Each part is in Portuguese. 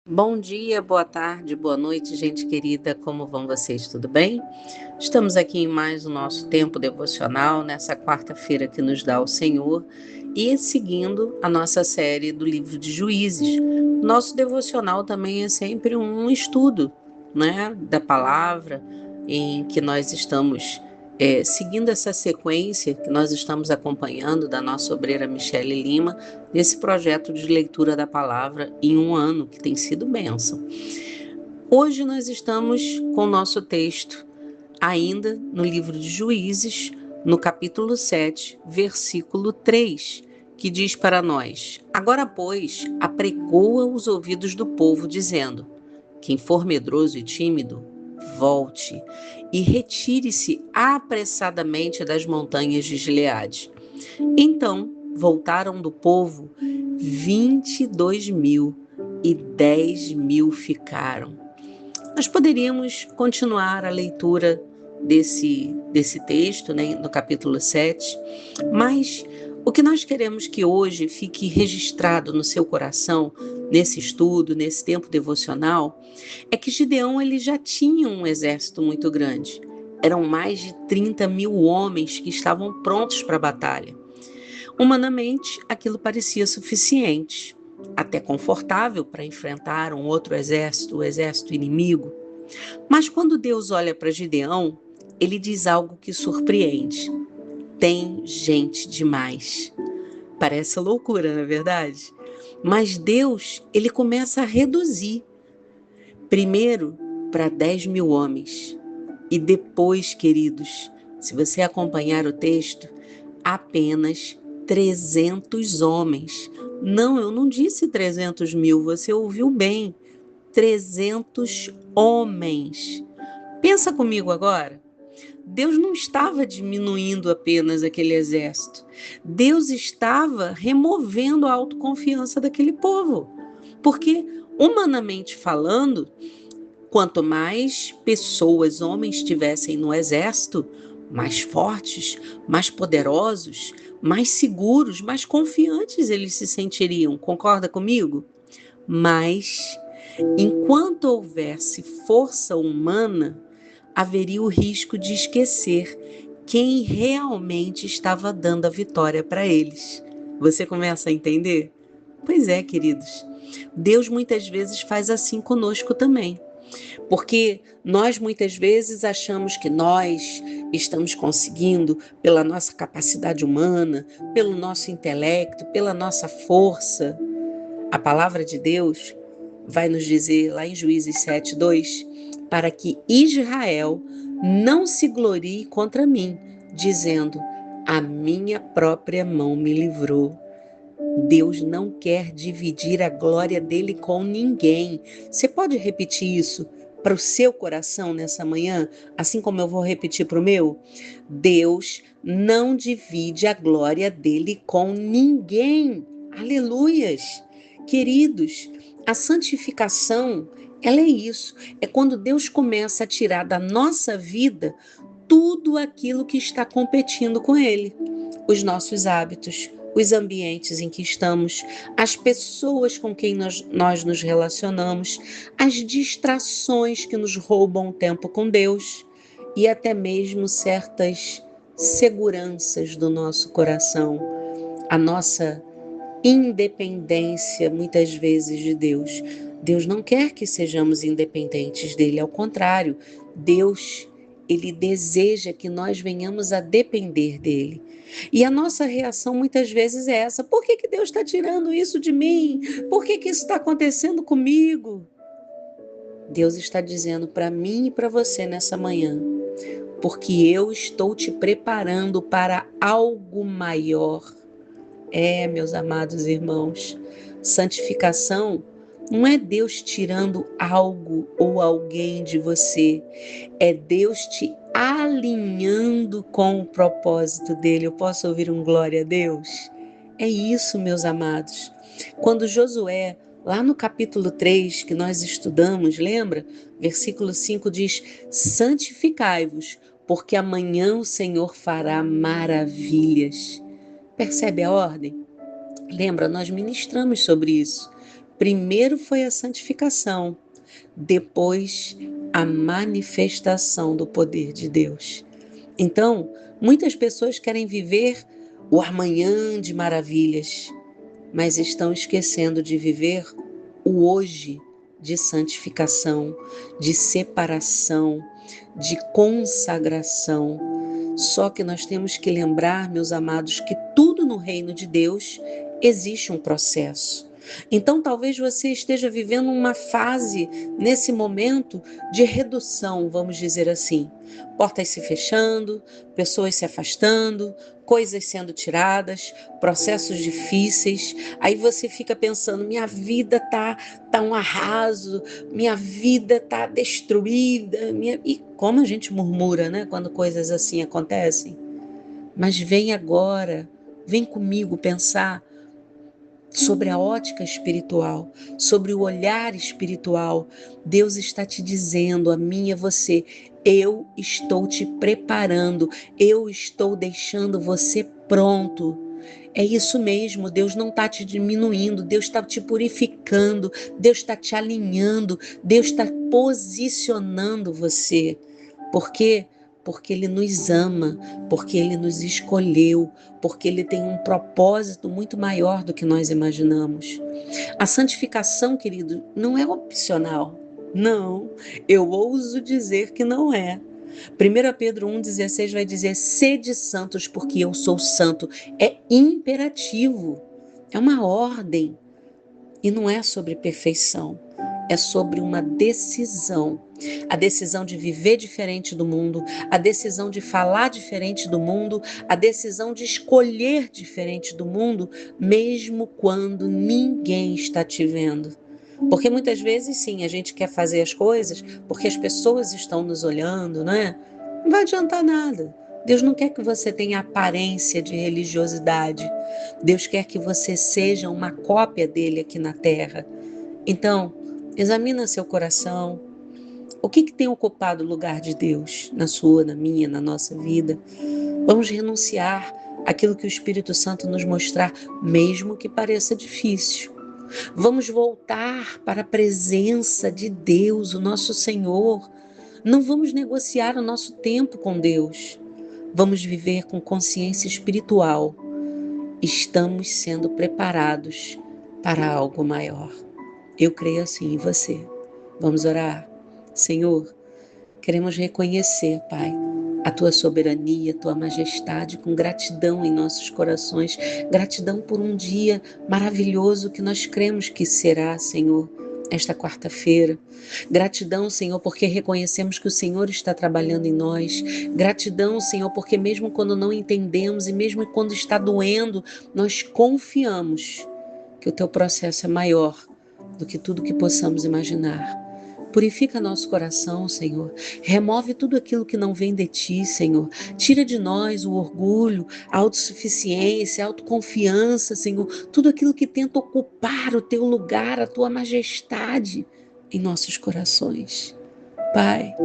Bom dia, boa tarde, boa noite, gente querida, como vão vocês? Tudo bem? Estamos aqui em mais o nosso tempo devocional, nessa quarta-feira que nos dá o Senhor, e seguindo a nossa série do livro de Juízes. Nosso devocional também é sempre um estudo, né, da palavra, em que nós estamos seguindo essa sequência que nós estamos acompanhando da nossa obreira Michele Lima, nesse projeto de leitura da palavra em um ano, que tem sido bênção. Hoje nós estamos com o nosso texto ainda no livro de Juízes, no capítulo 7, versículo 3, que diz para nós: Agora, pois, apregoa os ouvidos do povo, dizendo: Quem for medroso e tímido, volte e retire-se apressadamente das montanhas de Gileade. Então voltaram do povo 22.000 e 10.000 ficaram. Nós poderíamos continuar a leitura desse texto, né, no capítulo 7, mas o que nós queremos que hoje fique registrado no seu coração, nesse estudo, nesse tempo devocional, é que Gideão ele já tinha um exército muito grande. Eram mais de 30.000 homens que estavam prontos para a batalha. Humanamente, aquilo parecia suficiente, até confortável para enfrentar um outro exército, o exército inimigo. Mas quando Deus olha para Gideão, ele diz algo que surpreende. Tem gente demais. Parece loucura, não é verdade? Mas Deus, ele começa a reduzir. Primeiro para 10.000 homens. E depois, queridos, se você acompanhar o texto, apenas 300 homens. Não, eu não disse 300.000, você ouviu bem. 300 homens. Pensa comigo agora. Deus não estava diminuindo apenas aquele exército. Deus estava removendo a autoconfiança daquele povo. Porque, humanamente falando, quanto mais pessoas, homens, tivessem no exército, mais fortes, mais poderosos, mais seguros, mais confiantes eles se sentiriam. Concorda comigo? Mas, enquanto houvesse força humana, haveria o risco de esquecer quem realmente estava dando a vitória para eles. Você começa a entender? Pois é, queridos. Deus muitas vezes faz assim conosco também. Porque nós muitas vezes achamos que nós estamos conseguindo, pela nossa capacidade humana, pelo nosso intelecto, pela nossa força. A palavra de Deus vai nos dizer lá em Juízes 7:2, para que Israel não se glorie contra mim, dizendo: a minha própria mão me livrou. Deus não quer dividir a glória dele com ninguém. Você pode repetir isso para o seu coração nessa manhã, assim como eu vou repetir para o meu? Deus não divide a glória dele com ninguém. Aleluias! Queridos, a santificação, ela é isso. É quando Deus começa a tirar da nossa vida tudo aquilo que está competindo com ele. Os nossos hábitos, os ambientes em que estamos, as pessoas com quem nós nos relacionamos, as distrações que nos roubam o tempo com Deus e até mesmo certas seguranças do nosso coração, a nossa independência muitas vezes de Deus. Deus não quer que sejamos independentes dele, ao contrário, Deus, ele deseja que nós venhamos a depender dele. E a nossa reação muitas vezes é essa: por que Deus está tirando isso de mim? Por que isso está acontecendo comigo? Deus está dizendo para mim e para você nessa manhã: porque eu estou te preparando para algo maior. Meus amados irmãos, santificação não é Deus tirando algo ou alguém de você, é Deus te alinhando com o propósito dele. Eu posso ouvir um glória a Deus? É isso, meus amados. Quando Josué, lá no capítulo 3 que nós estudamos, lembra? Versículo 5 diz: santificai-vos, porque amanhã o Senhor fará maravilhas. Percebe a ordem? Lembra, nós ministramos sobre isso. Primeiro foi a santificação, depois a manifestação do poder de Deus. Então, muitas pessoas querem viver o amanhã de maravilhas, mas estão esquecendo de viver o hoje de santificação, de separação, de consagração. Só que nós temos que lembrar, meus amados, que tudo no reino de Deus existe um processo. Então, talvez você esteja vivendo uma fase, nesse momento, de redução, vamos dizer assim. Portas se fechando, pessoas se afastando, coisas sendo tiradas, processos difíceis. Aí você fica pensando, minha vida tá um arraso, minha vida tá destruída. E como a gente murmura, né, quando coisas assim acontecem? Mas vem agora, vem comigo pensar sobre a ótica espiritual, sobre o olhar espiritual. Deus está te dizendo, a mim e a você, eu estou te preparando, eu estou deixando você pronto. É isso mesmo, Deus não está te diminuindo, Deus está te purificando, Deus está te alinhando, Deus está posicionando você. Por quê? Porque Ele nos ama, porque Ele nos escolheu, porque Ele tem um propósito muito maior do que nós imaginamos. A santificação, querido, não é opcional. Não, eu ouso dizer que não é. 1 Pedro 1,16 vai dizer: sede santos, porque eu sou santo. É imperativo, é uma ordem. E não é sobre perfeição, é sobre uma decisão. A decisão de viver diferente do mundo, a decisão de falar diferente do mundo, a decisão de escolher diferente do mundo, mesmo quando ninguém está te vendo. Porque muitas vezes, sim, a gente quer fazer as coisas porque as pessoas estão nos olhando, não é? Não vai adiantar nada. Deus não quer que você tenha aparência de religiosidade. Deus quer que você seja uma cópia dele aqui na terra. Então, examina seu coração. O que tem ocupado o lugar de Deus na sua, na minha, na nossa vida? Vamos renunciar àquilo que o Espírito Santo nos mostrar, mesmo que pareça difícil. Vamos voltar para a presença de Deus, o nosso Senhor. Não vamos negociar o nosso tempo com Deus. Vamos viver com consciência espiritual. Estamos sendo preparados para algo maior. Eu creio assim em você. Vamos orar? Senhor, queremos reconhecer, Pai, a Tua soberania, a Tua majestade, com gratidão em nossos corações. Gratidão por um dia maravilhoso que nós cremos que será, Senhor, esta quarta-feira. Gratidão, Senhor, porque reconhecemos que o Senhor está trabalhando em nós. Gratidão, Senhor, porque mesmo quando não entendemos e mesmo quando está doendo, nós confiamos que o Teu processo é maior do que tudo que possamos imaginar. Purifica nosso coração, Senhor. Remove tudo aquilo que não vem de Ti, Senhor. Tira de nós o orgulho, a autossuficiência, a autoconfiança, Senhor. Tudo aquilo que tenta ocupar o Teu lugar, a Tua majestade em nossos corações. Pai,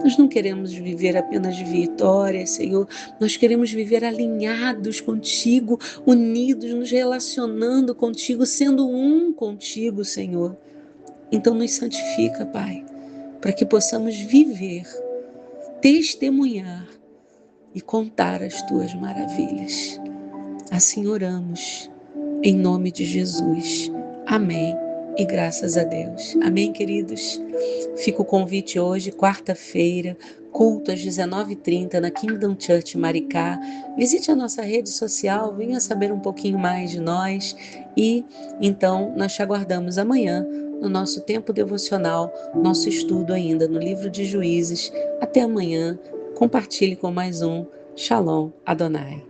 nós não queremos viver apenas de vitórias, Senhor. Nós queremos viver alinhados contigo, unidos, nos relacionando contigo, sendo um contigo, Senhor. Então nos santifica, Pai, para que possamos viver, testemunhar e contar as Tuas maravilhas. Assim oramos, em nome de Jesus. Amém. E graças a Deus. Amém, queridos? Fica o convite hoje, quarta-feira, culto às 19h30 na Kingdom Church Maricá. Visite a nossa rede social, venha saber um pouquinho mais de nós e então nós te aguardamos amanhã no nosso tempo devocional, nosso estudo ainda no livro de Juízes. Até amanhã, compartilhe com mais um. Shalom Adonai.